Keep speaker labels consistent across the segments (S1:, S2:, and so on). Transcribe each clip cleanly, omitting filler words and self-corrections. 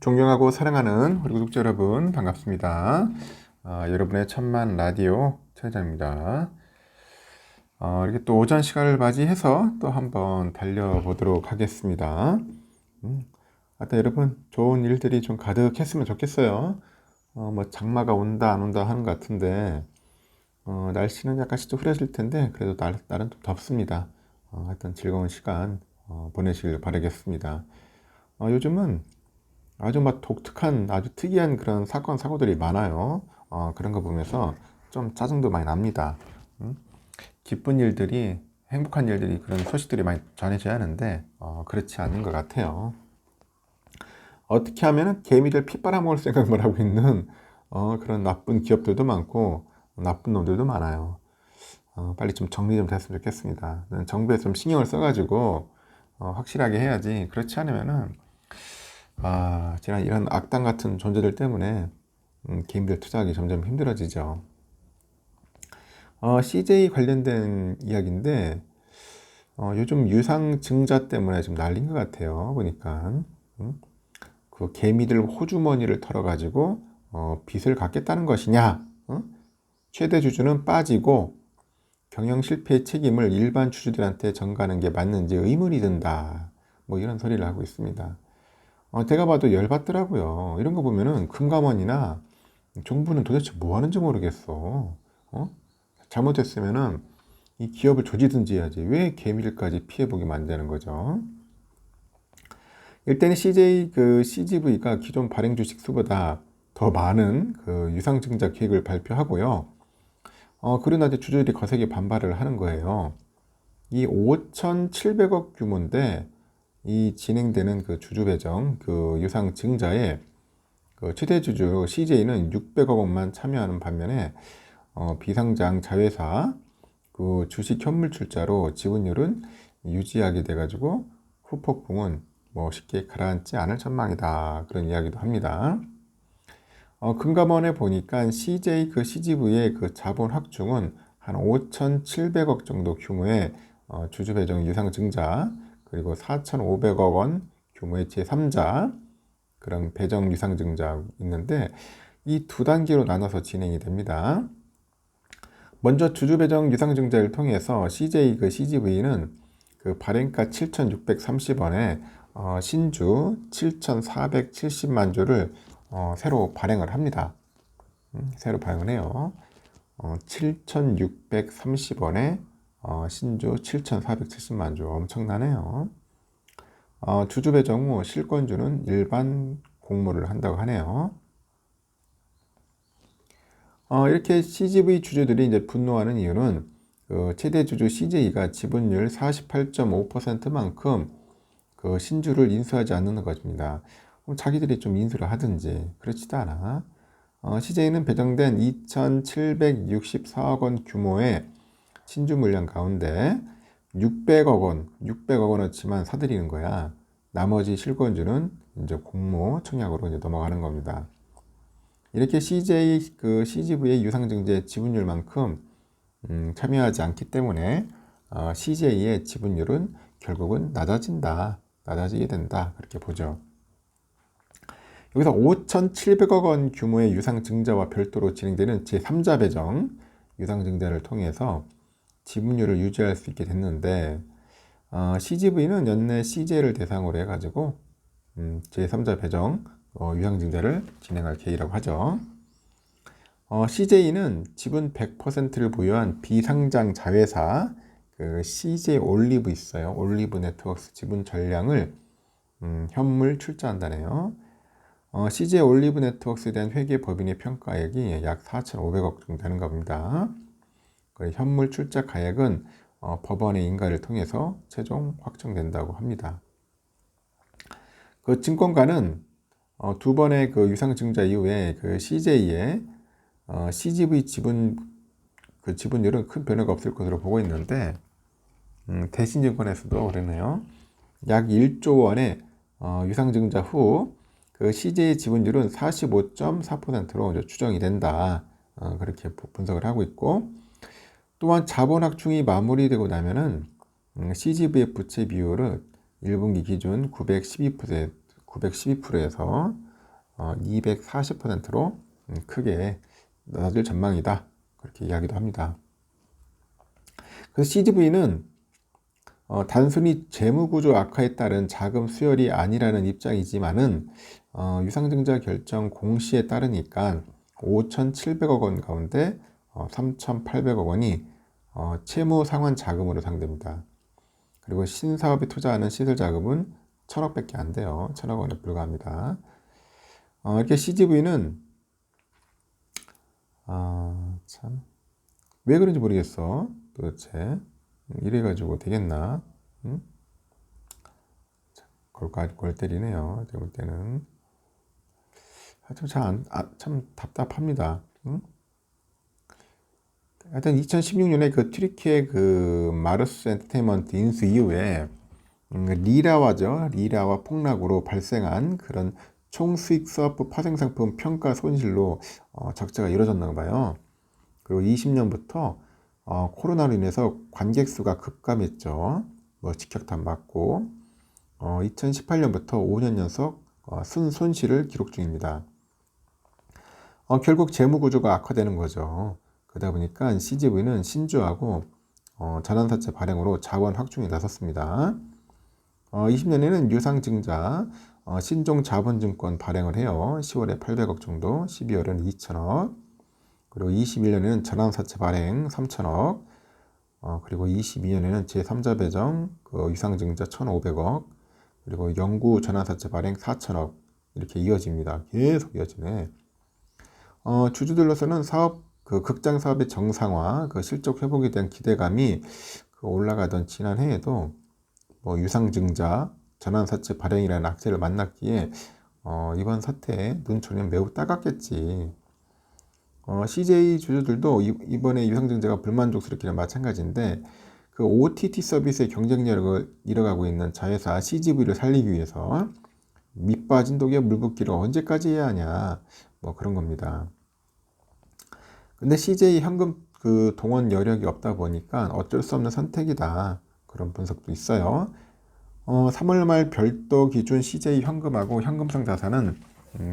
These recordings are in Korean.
S1: 존경하고 사랑하는 우리 구독자 여러분 반갑습니다. 여러분의 천만 라디오 최 회장입니다. 이렇게 또 오전 시간을 맞이해서 또 한번 달려보도록 하겠습니다. 하여튼 여러분 좋은 일들이 좀 가득했으면 좋겠어요. 뭐 장마가 온다 안 온다 하는 것 같은데 날씨는 약간씩 좀 흐려질 텐데 그래도 날은 좀 덥습니다. 하여튼 즐거운 시간 보내시길 바라겠습니다. 요즘은 아주 막 독특한 아주 특이한 그런 사건 사고들이 많아요. 그런 거 보면서 좀 짜증도 많이 납니다. 기쁜 일들이 행복한 일들이 그런 소식들이 많이 전해져야 하는데 그렇지 않은 것 같아요. 어떻게 하면 개미들 피 빨아먹을 생각만 하고 있는 그런 나쁜 기업들도 많고 나쁜 놈들도 많아요. 빨리 좀 정리 좀 됐으면 좋겠습니다. 정부에 좀 신경을 써가지고 확실하게 해야지. 그렇지 않으면은 지난 이런 악당 같은 존재들 때문에 개인들 투자하기 점점 힘들어지죠. CJ 관련된 이야기인데 요즘 유상증자 때문에 좀 난린 것 같아요. 보니까 그 개미들 호주머니를 털어가지고 빚을 갚겠다는 것이냐? 최대 주주는 빠지고 경영 실패의 책임을 일반 주주들한테 전가하는 게 맞는지 의문이 든다. 뭐 이런 소리를 하고 있습니다. 제가 봐도 열받더라고요. 이런 거 보면은 금감원이나 정부는 도대체 뭐 하는지 모르겠어. 잘못했으면은 이 기업을 조지든지 해야지. 왜 개미들까지 피해보게 만드는 거죠? 일단은 CGV가 기존 발행 주식 수보다 더 많은 그 유상증자 계획을 발표하고요. 그러나 이제 주주들이 거세게 반발을 하는 거예요. 이 5,700억 규모인데 이 진행되는 그 주주 배정, 그 유상 증자에 그 최대 주주 CJ는 600억 원만 참여하는 반면에 비상장 자회사 그 주식 현물 출자로 지분율은 유지하게 돼가지고 후폭풍은 뭐 쉽게 가라앉지 않을 전망이다 그런 이야기도 합니다. 금감원에 보니까 CJ 그 CGV의 그 자본 확충은 한 5,700억 정도 규모의 주주 배정 유상 증자 그리고 4,500억 원 규모의 제3자 그런 배정 유상증자 있는데 이 두 단계로 나눠서 진행이 됩니다. 먼저 주주 배정 유상증자를 통해서 CJ 그 CGV는 그 발행가 7,630원에 신주 7,470만 주를 새로 발행을 합니다. 새로 발행을 해요. 7,630원에 신주 7,470만 주 엄청나네요. 주주 배정 후 실권주는 일반 공모를 한다고 하네요. 이렇게 CGV 주주들이 이제 분노하는 이유는 그 최대 주주 CJ가 지분율 48.5%만큼 그 신주를 인수하지 않는 것입니다. 그럼 자기들이 좀 인수를 하든지 그렇지도 않아. CJ는 배정된 2,764억 원 규모의 신주 물량 가운데 600억 원어치만 사들이는 거야. 나머지 실권주는 이제 공모 청약으로 이제 넘어가는 겁니다. 이렇게 그 CGV의 유상증자 지분율만큼 참여하지 않기 때문에 CJ의 지분율은 결국은 낮아지게 된다 그렇게 보죠. 여기서 5,700억 원 규모의 유상증자와 별도로 진행되는 제3자 배정 유상증자를 통해서 지분율을 유지할 수 있게 됐는데 CGV는 연내 CJ를 대상으로 해가지고 제3자 배정 유상증자를 진행할 계획이라고 하죠. CJ는 지분 100%를 보유한 비상장 자회사 그 CJ 올리브 있어요. 올리브 네트워크스 지분 전량을 현물 출자한다네요. CJ 올리브 네트워크스에 대한 회계 법인의 평가액이 약 4,500억 정도 되는 겁니다. 현물 출자 가액은 법원의 인가를 통해서 최종 확정된다고 합니다. 그 증권가는 두 번의 그 유상증자 이후에 그 CJ의 CGV 그 지분율은 큰 변화가 없을 것으로 보고 있는데 대신증권에서도 그러네요. 약 1조 원의 유상증자 후 그 CJ 지분율은 45.4%로 추정이 된다. 그렇게 분석을 하고 있고 또한 자본 확충이 마무리되고 나면은 CGV의 부채 비율은 1분기 기준 912%에서 240%로 크게 낮아질 전망이다. 그렇게 이야기도 합니다. 그래서 CGV는 단순히 재무구조 악화에 따른 자금 수혈이 아니라는 입장이지만은 유상증자 결정 공시에 따르니까 5,700억 원 가운데 3,800억 원이 채무 상환 자금으로 상대합니다. 그리고 신사업에 투자하는 시설 자금은 1,000억밖에 안 돼요. 1,000억 원에 불과합니다. 이렇게 CGV는 참 왜 그런지 모르겠어. 도대체 이래가지고 되겠나? 응? 골 때리네요. 제가 볼 때는 하여튼 참 답답합니다. 응? 하여튼 2016년에 그 튀르키예 그 마르스 엔터테인먼트 인수 이후에 리라와 폭락으로 발생한 그런 총수익 사업부 파생상품 평가 손실로 적자가 이뤄졌나 봐요. 그리고 20년부터 코로나로 인해서 관객 수가 급감했죠. 뭐 직격탄 맞고 2018년부터 5년 연속 순손실을 기록 중입니다. 결국 재무 구조가 악화되는 거죠. 그러다 보니까 CGV는 신주하고 전환사채 발행으로 자원 확충에 나섰습니다. 20년에는 유상증자 신종 자본증권 발행을 해요. 10월에 800억 정도, 12월에는 2천억, 그리고 21년에는 전환사채 발행 3천억, 그리고 22년에는 제3자 배정 유상증자 1,500억, 그리고 영구 전환사채 발행 4천억 이렇게 이어집니다. 계속 이어지네. 주주들로서는 극장 사업의 정상화, 실적 회복에 대한 기대감이 올라가던 지난해에도 유상증자, 전환사채 발행이라는 악재를 만났기에 이번 사태에 눈초리는 매우 따갑겠지. CJ 주주들도 이번에 유상증자가 불만족스럽기는 마찬가지인데 그 OTT 서비스의 경쟁력을 잃어가고 있는 자회사 CGV를 살리기 위해서 밑빠진 독에 물 붓기를 언제까지 해야 하냐 그런 겁니다. 근데 CJ 현금 동원 여력이 없다 보니까 어쩔 수 없는 선택이다. 그런 분석도 있어요. 3월 말 별도 기준 CJ 현금하고 현금성 자산은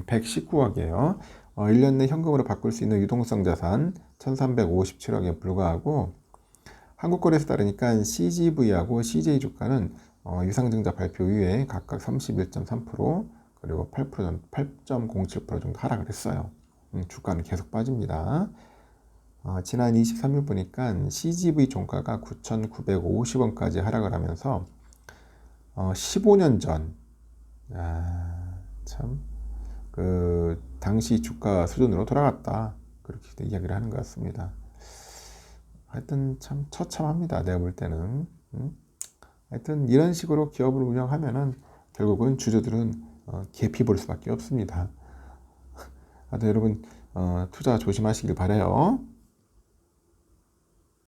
S1: 119억이에요. 1년 내 현금으로 바꿀 수 있는 유동성 자산 1357억에 불과하고 한국거래소 따르니까 CGV하고 CJ 주가는 유상증자 발표 이후에 각각 31.3% 그리고 8.07% 정도 하락을 했어요. 주가는 계속 빠집니다. 지난 23일 보니까 CGV 종가가 9,950원까지 하락을 하면서 15년 전, 당시 주가 수준으로 돌아갔다. 그렇게 이야기를 하는 것 같습니다. 하여튼 참 처참합니다. 내가 볼 때는. 하여튼 이런 식으로 기업을 운영하면은 결국은 주주들은 계피 볼 수밖에 없습니다. 하여튼 여러분 투자 조심하시길 바라요.